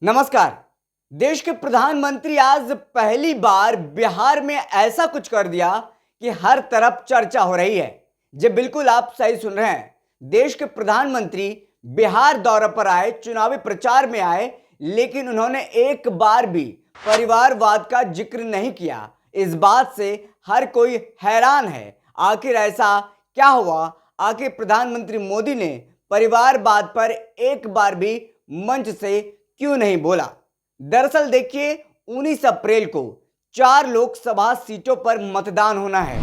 नमस्कार। देश के प्रधानमंत्री आज पहली बार बिहार में ऐसा कुछ कर दिया कि हर तरफ चर्चा हो रही है। जी बिल्कुल, आप सही सुन रहे हैं। देश के प्रधानमंत्री बिहार दौरे पर आए, चुनावी प्रचार में आए, लेकिन उन्होंने एक बार भी परिवारवाद का जिक्र नहीं किया। इस बात से हर कोई हैरान है। आखिर ऐसा क्या हुआ? आखिर प्रधानमंत्री मोदी ने परिवारवाद पर एक बार भी मंच से क्यों नहीं बोला? दरअसल देखिए, 19 अप्रैल को 4 लोकसभा सीटों पर मतदान होना है।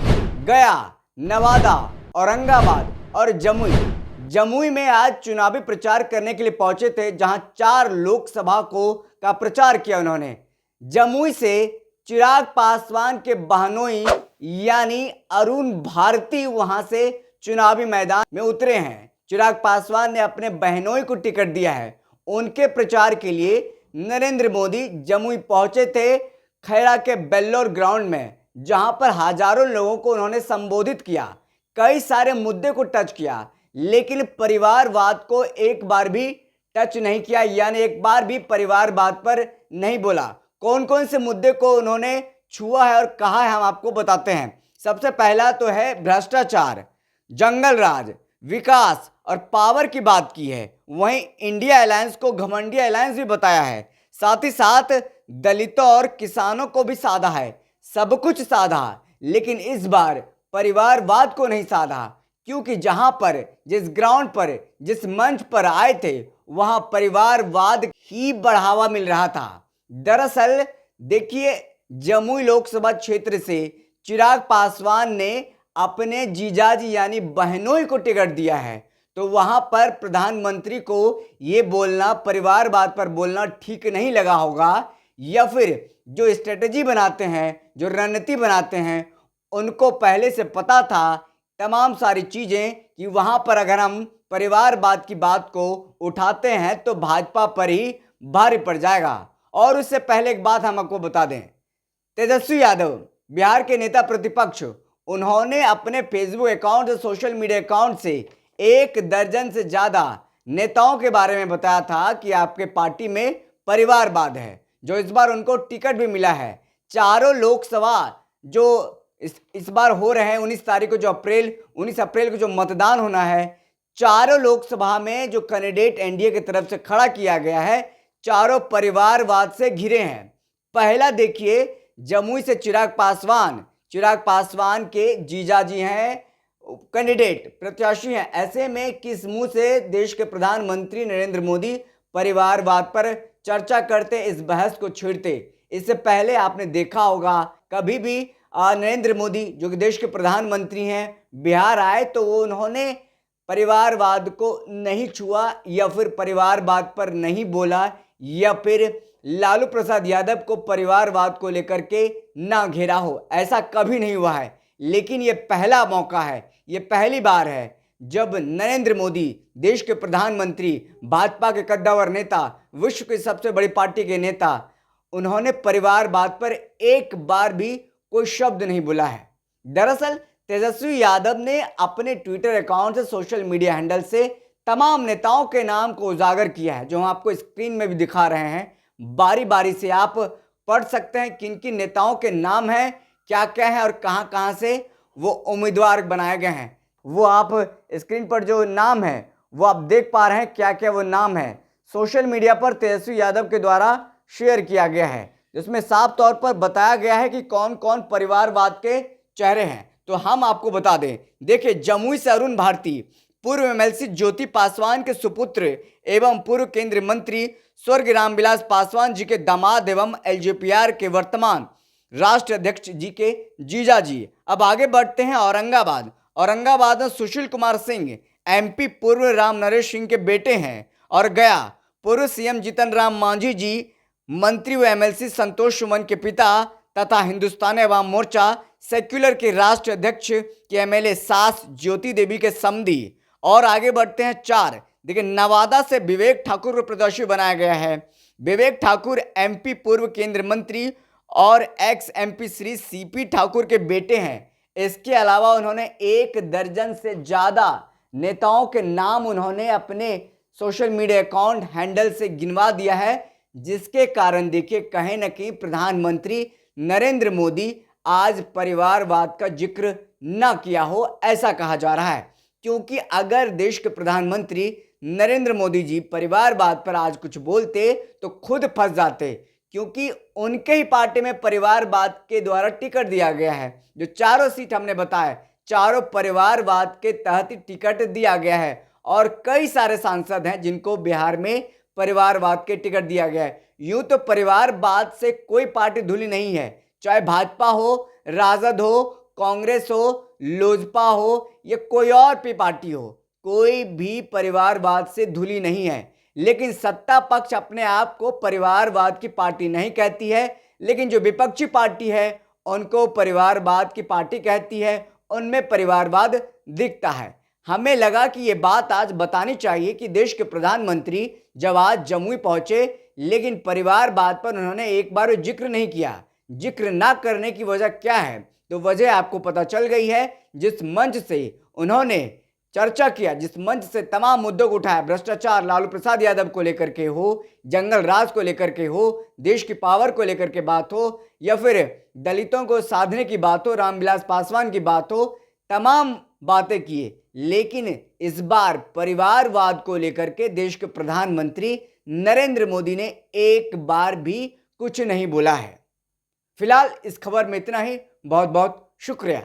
गया, नवादा, औरंगाबाद और जमुई में आज चुनावी प्रचार करने के लिए पहुंचे थे, जहां 4 लोकसभा का प्रचार किया उन्होंने। जमुई से चिराग पासवान के बहनोई यानी अरुण भारती वहां से चुनावी मैदान में उतरे हैं। चिराग पासवान ने अपने बहनोई को टिकट दिया है। उनके प्रचार के लिए नरेंद्र मोदी जमुई पहुंचे थे, खैरा के बेल्लोर ग्राउंड में, जहां पर हजारों लोगों को उन्होंने संबोधित किया। कई सारे मुद्दे को टच किया, लेकिन परिवारवाद को एक बार भी टच नहीं किया, यानी एक बार भी परिवारवाद पर नहीं बोला। कौन कौन से मुद्दे को उन्होंने छुआ है और कहा है, हम आपको बताते हैं। सबसे पहला तो है भ्रष्टाचार, जंगल राज, विकास और पावर की बात की है। वहीं इंडिया अलायंस को घमंडी अलायंस भी बताया है। साथ ही साथ दलितों और किसानों को भी साधा है। सब कुछ साधा, लेकिन इस बार परिवारवाद को नहीं साधा, क्योंकि जहां पर, जिस ग्राउंड पर, जिस मंच पर आए थे, वहां परिवारवाद ही बढ़ावा मिल रहा था। दरअसल देखिए, जमुई लोकसभा क्षेत्र से चिराग पासवान ने अपने जीजाजी यानी बहनोई को टिकट दिया है, तो वहां पर प्रधानमंत्री को यह बोलना, परिवारवाद पर बोलना ठीक नहीं लगा होगा, या फिर जो स्ट्रेटजी बनाते हैं, जो रणनीति बनाते हैं, उनको पहले से पता था तमाम सारी चीजें कि वहां पर अगर हम परिवारवाद की बात को उठाते हैं तो भाजपा पर ही भारी पड़ जाएगा। और उससे पहले एक बात हम आपको बता दें, तेजस्वी यादव बिहार के नेता प्रतिपक्ष, उन्होंने अपने फेसबुक अकाउंट और सोशल मीडिया अकाउंट से 1 दर्जन से ज्यादा नेताओं के बारे में बताया था कि आपके पार्टी में परिवारवाद है, जो इस बार उनको टिकट भी मिला है। चारों लोकसभा जो इस बार हो रहे हैं, 19 अप्रैल को जो मतदान होना है, चारों लोकसभा में जो कैंडिडेट एनडीए की तरफ से खड़ा किया गया है, चारों परिवारवाद से घिरे हैं। पहला देखिए, जमुई से चिराग पासवान के जीजाजी हैं, कैंडिडेट प्रत्याशी हैं। ऐसे में किस मुंह से देश के प्रधानमंत्री नरेंद्र मोदी परिवारवाद पर चर्चा करते, इस बहस को छेड़ते? इससे पहले आपने देखा होगा, कभी भी नरेंद्र मोदी जो कि देश के प्रधानमंत्री हैं, बिहार आए तो वो उन्होंने परिवारवाद को नहीं छुआ, या फिर परिवारवाद पर नहीं बोला, या फिर लालू प्रसाद यादव को परिवारवाद को लेकर के ना घेरा हो। ऐसा कभी नहीं हुआ है। लेकिन ये पहला मौका है, ये पहली बार है जब नरेंद्र मोदी, देश के प्रधानमंत्री, भाजपा के कद्दावर नेता, विश्व की सबसे बड़ी पार्टी के नेता, उन्होंने परिवारवाद पर एक बार भी कोई शब्द नहीं बोला है। दरअसल तेजस्वी यादव ने अपने ट्विटर अकाउंट से, सोशल मीडिया हैंडल से तमाम नेताओं के नाम को उजागर किया है, जो हम आपको स्क्रीन में भी दिखा रहे हैं। बारी बारी से आप पढ़ सकते हैं किन किन नेताओं के नाम हैं, क्या क्या है और कहां कहां से वो उम्मीदवार बनाए गए हैं। वो आप स्क्रीन पर जो नाम है वो आप देख पा रहे हैं, क्या क्या वो नाम है। सोशल मीडिया पर तेजस्वी यादव के द्वारा शेयर किया गया है, जिसमें साफ तौर पर बताया गया है कि कौन कौन परिवारवाद के चेहरे हैं। तो हम आपको बता दें, देखिए, जमुई से अरुण भारती, पूर्व एमएलसी ज्योति पासवान के सुपुत्र एवं पूर्व केंद्रीय मंत्री स्वर्गीय रामविलास पासवान जी के दामाद एवं एलजेपीआर के वर्तमान राष्ट्रीय अध्यक्ष जी के जीजाजी। अब आगे बढ़ते हैं औरंगाबाद में सुशील कुमार सिंह, एमपी पूर्व राम नरेश सिंह के बेटे हैं। और गया, पूर्व सीएम जीतन राम मांझी जी, मंत्री व एमएलसी संतोष सुमन के पिता तथा हिंदुस्तानी अवाम मोर्चा सेक्युलर के राष्ट्रीय अध्यक्ष के एमएलए सास ज्योति देवी के समधी। और आगे बढ़ते हैं 4, देखिए, नवादा से विवेक ठाकुर को प्रत्याशी बनाया गया है। विवेक ठाकुर एमपी पूर्व केंद्रीय मंत्री और x MP Shri CP Thakur के बेटे हैं। इसके अलावा उन्होंने 1 दर्जन से ज्यादा नेताओं के नाम उन्होंने अपने सोशल मीडिया अकाउंट हैंडल से गिनवा दिया है, जिसके कारण देखिए कहीं ना कहीं प्रधानमंत्री नरेंद्र मोदी आज परिवारवाद का जिक्र ना किया हो, ऐसा कहा जा रहा है। क्योंकि अगर देश के प्रधानमंत्री नरेंद्र मोदी जी परिवारवाद पर आज कुछ बोलते तो खुद फंस जाते, क्योंकि उनके ही पार्टी में परिवारवाद के द्वारा टिकट दिया गया है। जो चारों सीट हमने बताया, चारों परिवारवाद के तहत ही टिकट दिया गया है और कई सारे सांसद हैं जिनको बिहार में परिवारवाद के टिकट दिया गया है। यूं तो परिवारवाद से कोई पार्टी धुली नहीं है, चाहे भाजपा हो, राजद हो, कांग्रेस हो, लोजपा हो या कोई और भी पार्टी हो, कोई भी परिवारवाद से धुली नहीं है। लेकिन सत्ता पक्ष अपने आप को परिवारवाद की पार्टी नहीं कहती है, लेकिन जो विपक्षी पार्टी है उनको परिवारवाद की पार्टी कहती है, उनमें परिवारवाद दिखता है। हमें लगा कि ये बात आज बतानी चाहिए कि देश के प्रधानमंत्री जब आज जमुई पहुंचे, लेकिन परिवारवाद पर उन्होंने एक बार जिक्र नहीं किया। जिक्र ना करने की वजह क्या है? तो वजह आपको पता चल गई है। जिस मंच से उन्होंने चर्चा किया, जिस मंच से तमाम मुद्दों को उठाया, भ्रष्टाचार, लालू प्रसाद यादव को लेकर के हो, जंगल राज को लेकर के हो, देश की पावर को लेकर के बात हो, या फिर दलितों को साधने की बात हो, रामविलास पासवान की बात हो, तमाम बातें किए। लेकिन इस बार परिवारवाद को लेकर के देश के प्रधानमंत्री नरेंद्र मोदी ने एक बार भी कुछ नहीं बोला है। फिलहाल इस खबर में इतना ही। बहुत बहुत शुक्रिया।